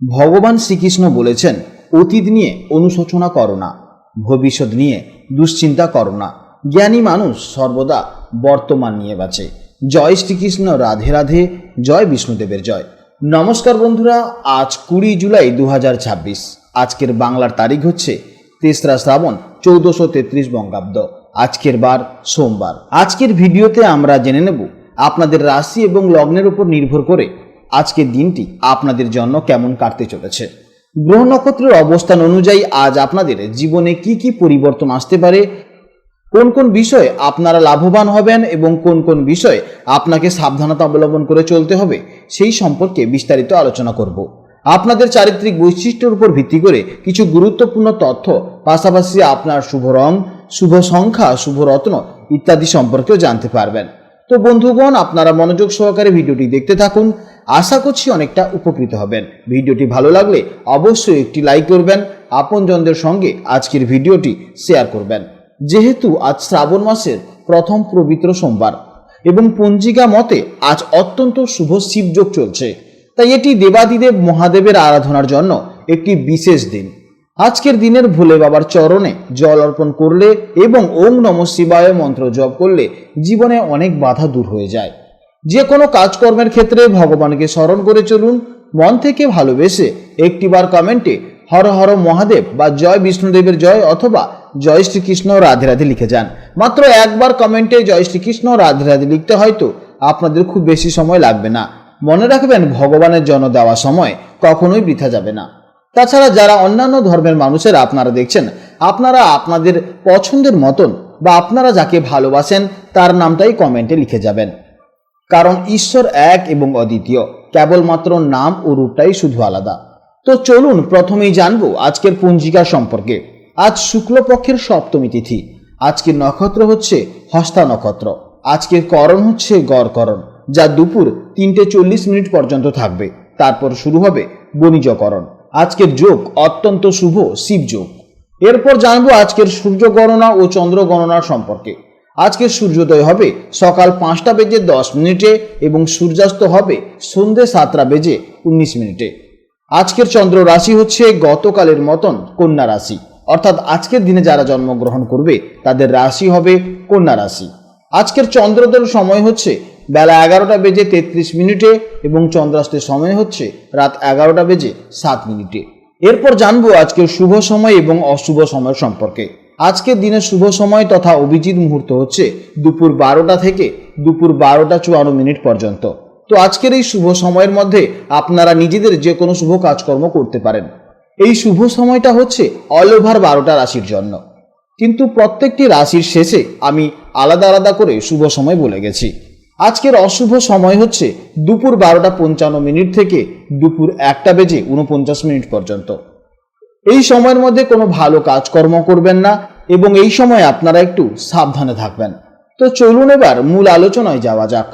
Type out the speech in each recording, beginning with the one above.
ভগবান শ্রীকৃষ্ণ বলেছেন, অতীত নিয়ে অনুশোচনা করো না, ভবিষ্যৎ নিয়ে দুশ্চিন্তা করো না। জ্ঞানী মানুষ সর্বদা বর্তমান নিয়ে বাঁচে। জয় শ্রীকৃষ্ণ, রাধে রাধে, জয় বিষ্ণুদেবের জয়। নমস্কার বন্ধুরা, আজ 20 জুলাই 2026। আজকের বাংলার তারিখ হচ্ছে 3রা শ্রাবণ 1433 বঙ্গাব্দ। আজকের বার সোমবার। আজকের ভিডিওতে আমরা জেনে নেব আপনাদের রাশি এবং লগ্নের উপর নির্ভর করে আজকের দিনটি আপনাদের জন্য কেমন কাটতে চলেছে। গ্রহ নক্ষত্রের অবস্থান অনুযায়ী আজ আপনাদের জীবনে কি কি পরিবর্তন আসতে পারে, কোন কোন বিষয়ে আপনারা লাভবান হবেন এবং কোন কোন বিষয়ে আপনাকে সাবধানতা অবলম্বন করে চলতে হবে, সেই সম্পর্কে বিস্তারিত আলোচনা করব। আপনাদের চারিত্রিক বৈশিষ্ট্যের উপর ভিত্তি করে কিছু গুরুত্বপূর্ণ তথ্য, পাশাপাশি আপনার শুভ রং, শুভ সংখ্যা, শুভ রত্ন ইত্যাদি সম্পর্কেও জানতে পারবেন। তো বন্ধুগণ, আপনারা মনোযোগ সহকারে ভিডিওটি দেখতে থাকুন। আশা করছি অনেকটা উপকৃত হবেন। ভিডিওটি ভালো লাগলে অবশ্যই একটি লাইক করবেন, আপনজনদের সঙ্গে আজকের ভিডিওটি শেয়ার করবেন। যেহেতু আজ শ্রাবণ মাসের প্রথম পবিত্র সোমবার এবং পঞ্জিকা মতে আজ অত্যন্ত শুভ শিবযোগ চলছে, তাই এটি দেবাদিদেব মহাদেবের আরাধনার জন্য একটি বিশেষ দিন। আজকের দিনের ভোলে বাবার চরণে জল অর্পণ করলে এবং ওম নমঃ শিবায় মন্ত্র জপ করলে জীবনে অনেক বাধা দূর হয়ে যায়। যে কোনো কাজকর্মের ক্ষেত্রে ভগবানকে স্মরণ করে চলুন। মন থেকে ভালোবেসে একটিবার কমেন্টে হর হর মহাদেব বা জয় বিষ্ণুদেবের জয় অথবা জয় শ্রীকৃষ্ণ রাধে রাধে লিখে যান। মাত্র একবার কমেন্টে জয় শ্রীকৃষ্ণ রাধে রাধে লিখতে হয়তো আপনাদের খুব বেশি সময় লাগবে না। মনে রাখবেন, ভগবানের জন্য দেওয়া সময় কখনোই বৃথা যাবে না। তাছাড়া যারা অন্যান্য ধর্মের মানুষেরা আপনারা দেখছেন, আপনারা আপনাদের পছন্দের মতন বা আপনারা যাকে ভালোবাসেন তার নামটাই কমেন্টে লিখে যাবেন, কারণ ঈশ্বর এক এবং অদ্বিতীয়, কেবলমাত্র নাম ও রূপটাই শুধু আলাদা। তো চলুন প্রথমেই জানবো আজকের পঞ্জিকা সম্পর্কে। আজ শুক্লপক্ষের সপ্তমী তিথি। আজকের নক্ষত্র হচ্ছে হস্তা নক্ষত্র। আজকের করণ হচ্ছে গড়করণ, যা দুপুর 3:40 পর্যন্ত থাকবে। তারপর শুরু হবে বণিজকরণ। আজকের যোগ অত্যন্ত শুভ শিবযোগ। এরপর জানবো আজকের সূর্য গণনা ও চন্দ্র গণনার সম্পর্কে। আজকের সূর্যোদয় হবে সকাল 5:10 এবং সূর্যাস্ত হবে সন্ধ্যে 7:19। আজকের চন্দ্র রাশি হচ্ছে গতকালের মতন কন্যা রাশি, অর্থাৎ আজকের দিনে যারা জন্মগ্রহণ করবে তাদের রাশি হবে কন্যা রাশি। আজকের চন্দ্রোদয়ের সময় হচ্ছে বেলা 11:33 এবং চন্দ্রাস্তের সময় হচ্ছে রাত 11:07। এরপর জানবো আজকের শুভ সময় এবং অশুভ সময় সম্পর্কে। আজকের দিনের শুভ সময় তথা অভিজিৎ মুহূর্ত হচ্ছে দুপুর 12টা থেকে দুপুর 12:54 পর্যন্ত। তো আজকের এই শুভ সময়ের মধ্যে আপনারা নিজেদের যে কোনো শুভ কাজকর্ম করতে পারেন। এই শুভ সময়টা হচ্ছে অল ওভার 12টা রাশির জন্য, কিন্তু প্রত্যেকটি রাশির শেষে আমি আলাদা আলাদা করে শুভ সময় বলে গেছি। আজকের অশুভ সময় হচ্ছে দুপুর 12:55 থেকে দুপুর 1:49 পর্যন্ত। এই সময়ের মধ্যে কোনো ভালো কাজকর্ম করবেন না এবং এই সময় আপনারা একটু সাবধানে থাকবেন। তো চলুন এবার মূল আলোচনায় যাওয়া যাক।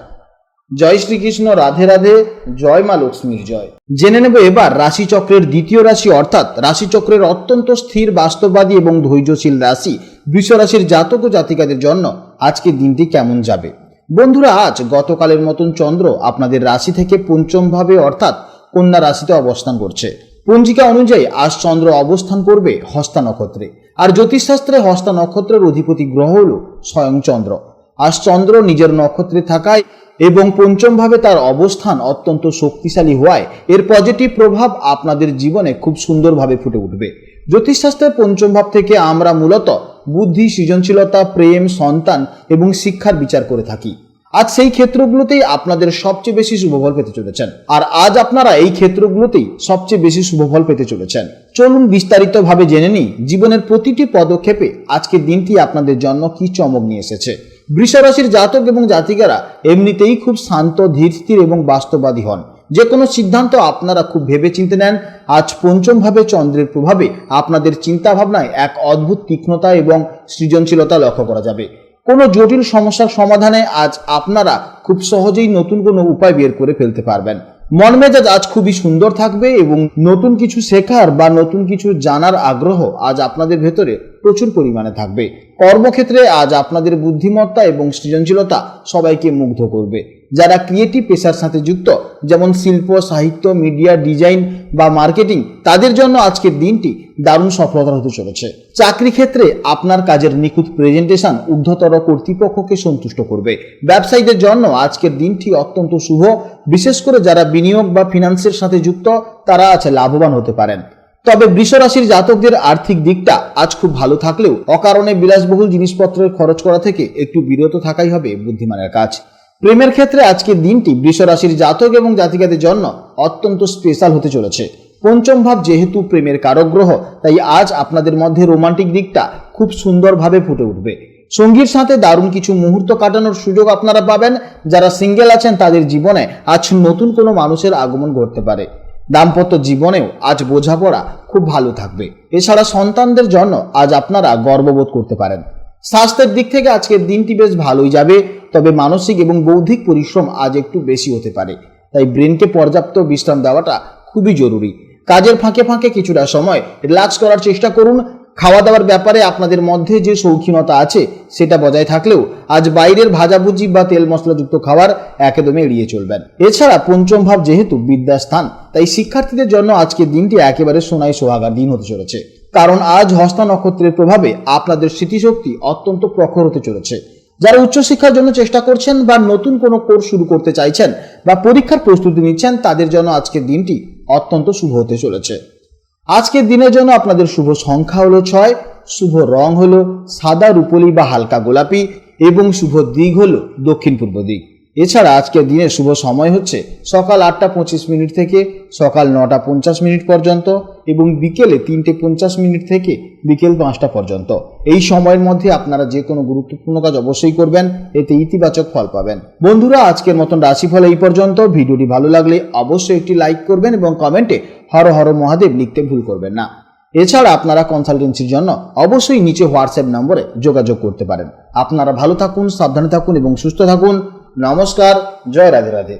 জয় শ্রীকৃষ্ণ, রাধে রাধে, জয় মা লক্ষ্মীর জয়। জেনে নেব এবার রাশিচক্রের দ্বিতীয় রাশি, অর্থাৎ রাশিচক্রের অত্যন্ত স্থির, বাস্তববাদী এবং ধৈর্যশীল রাশি বৃষ রাশির জাতক ও জাতিকাদের জন্য আজকের দিনটি কেমন যাবে। বন্ধুরা, আজ গতকালের মতন চন্দ্র আপনাদের রাশি থেকে পঞ্চমভাবে অর্থাৎ কন্যা রাশিতে অবস্থান করছে। পঞ্জিকা অনুযায়ী আজ চন্দ্র অবস্থান করবে হস্তা নক্ষত্রে, আর জ্যোতিষশাস্ত্রে হস্তা নক্ষত্রের অধিপতি গ্রহ হল স্বয়ং চন্দ্র। আজ চন্দ্র নিজের নক্ষত্রে থাকায় এবং পঞ্চমভাবে তার অবস্থান অত্যন্ত শক্তিশালী হওয়ায় এর পজিটিভ প্রভাব আপনাদের জীবনে খুব সুন্দরভাবে ফুটে উঠবে। জ্যোতিষশাস্ত্রের পঞ্চম ভাব থেকে আমরা মূলত বুদ্ধি, সৃজনশীলতা, প্রেম, সন্তান এবং শিক্ষার বিচার করে থাকি। আজ সেই ক্ষেত্রগুলোতেই আপনাদের সবচেয়ে বেশি শুভফল পেতে চলেছেন, আর আজ আপনারা এই ক্ষেত্রগুলোতেই সবচেয়ে বেশি শুভফল পেতে চলেছেন। চলুন বিস্তারিতভাবে জেনে নিই জীবনের প্রতিটি পদক্ষেপে আজকের দিনটি আপনাদের জন্য কি চমক নিয়ে এসেছে। বৃষ রাশির জাতক এবং জাতিকারা এমনিতেই খুব শান্ত, ধীর স্থির এবং বাস্তববাদী হন। যে কোনো সিদ্ধান্ত আপনারা খুব ভেবে চিন্তে নেন। আজ পঞ্চমভাবে চন্দ্রের প্রভাবে আপনাদের চিন্তা ভাবনায় এক অদ্ভুত তীক্ষ্ণতা এবং সৃজনশীলতা লক্ষ্য করা যাবে। কোনো জটিল সমস্যার সমাধানে আজ আপনারা খুব সহজেই নতুন কোনো উপায় বের করে ফেলতে পারবেন। মন মেজাজ আজ খুবই সুন্দর থাকবে এবং নতুন কিছু শেখার বা নতুন কিছু জানার আগ্রহ আজ আপনাদের ভেতরে প্রচুর পরিমাণে থাকবে। কর্মক্ষেত্রে আজ আপনাদের বুদ্ধিমত্তা এবং সৃজনশীলতা সবাইকে মুগ্ধ করবে। যারা ক্রিয়েটিভ পেশার সাথে যুক্ত, যেমন শিল্প, সাহিত্য, মিডিয়া, ডিজাইন বা মার্কেটিং, তাদের জন্য আজকের দিনটি দারুণ সফলতা হতে চলেছে। চাকরি ক্ষেত্রে আপনার কাজের নিখুঁত প্রেজেন্টেশন ঊর্ধ্বতর কর্তৃপক্ষকে সন্তুষ্ট করবে। ব্যবসায়ীদের জন্য আজকের দিনটি অত্যন্ত শুভ। বিশেষ করে যারা বিনিয়োগ বা ফিনান্সের সাথে যুক্ত, তারা আজ লাভবান হতে পারেন। তবে বৃষ রাশির জাতকদের আর্থিক দিকটা আজ খুব ভালো থাকলেও অকারণে বিলাসবহুল জিনিসপত্রের খরচ করা থেকে একটু বিরত থাকাই হবে বুদ্ধিমানের কাজ। প্রেমের ক্ষেত্রে আজকের দিনটি বৃষ রাশির জাতক এবং জাতিকাদের জন্য অত্যন্ত স্পেশাল হতে চলেছে। পঞ্চম ভাব যেহেতু প্রেমের কারক গ্রহ, তাই আজ আপনাদের মধ্যে রোমান্টিক দিকটা খুব সুন্দরভাবে ফুটে উঠবে। সঙ্গীর সাথে দারুণ কিছু মুহূর্ত কাটানোর সুযোগ আপনারা পাবেন। যারা সিঙ্গেল আছেন তাদের জীবনে আজ নতুন কোনো মানুষের আগমন ঘটতে পারে। দাম্পত্য জীবনেও আজ বোঝাপড়া খুব ভালো থাকবে। এছাড়া সন্তানদের জন্য আজ আপনারা গর্ববোধ করতে পারেন। স্বাস্থ্যের দিক থেকে আজকের দিনটি বেশ ভালোই যাবে, তবে মানসিক এবং বৌদ্ধিক পরিশ্রম আজ একটু বেশি হতে পারে। তাই ব্রেনকে পর্যাপ্ত বিশ্রাম দেওয়াটা খুবই জরুরি। কাজের ফাঁকে ফাঁকে কিছুটা সময় রিল্যাক্স করার চেষ্টা করুন। খাওয়া দাওয়ার ব্যাপারে আপনাদের মধ্যে যে শৌখিনতা আছে সেটা বজায় থাকলেও আজ বাইরের ভাজাভুজি বা তেল মশলাযুক্ত খাবার একদমই এড়িয়ে চলবেন। এছাড়া পঞ্চম ভাব যেহেতু বিদ্যাস্থান, তাই শিক্ষার্থীদের জন্য আজকের দিনটি একেবারে সোনায় সোহাগার দিন হতে চলেছে। কারণ আজ হস্তা নক্ষত্রের প্রভাবে আপনাদের স্মৃতিশক্তি অত্যন্ত প্রখর হতে চলেছে। যারা উচ্চশিক্ষার জন্য চেষ্টা করছেন বা নতুন কোনো কোর্স শুরু করতে চাইছেন বা পরীক্ষার প্রস্তুতি নিচ্ছেন, তাদের জন্য আজকের দিনটি অত্যন্ত শুভ হতে চলেছে। আজকের দিনের জন্য আপনাদের শুভ সংখ্যা হলো 6, শুভ রং হলো সাদা, রূপলি বা হালকা গোলাপি এবং শুভ দিক হলো দক্ষিণ পূর্ব দিক। এছাড়া আজকের দিনের শুভ সময় হচ্ছে সকাল 8টা 25 থেকে সকাল 9টা 50 পর্যন্ত এবং বিকেলে 3টে 50 থেকে বিকেল 5টা পর্যন্ত। এই সময়ের মধ্যে আপনারা যে কোনো গুরুত্বপূর্ণ কাজ অবশ্যই করবেন, এতে ইতিবাচক ফল পাবেন। বন্ধুরা, আজকের মতন রাশিফল এই পর্যন্ত। ভিডিওটি ভালো লাগলে অবশ্যই একটি লাইক করবেন এবং কমেন্টে হর হর মহাদেব লিখতে ভুল করবেন না। এছাড়া আপনারা কনসালটেন্সির জন্য অবশ্যই নিচে হোয়াটসঅ্যাপ নম্বরে যোগাযোগ করতে পারেন। আপনারা ভালো থাকুন, সাবধানে থাকুন এবং সুস্থ থাকুন। নমস্কার, জয় রাধে রাধে।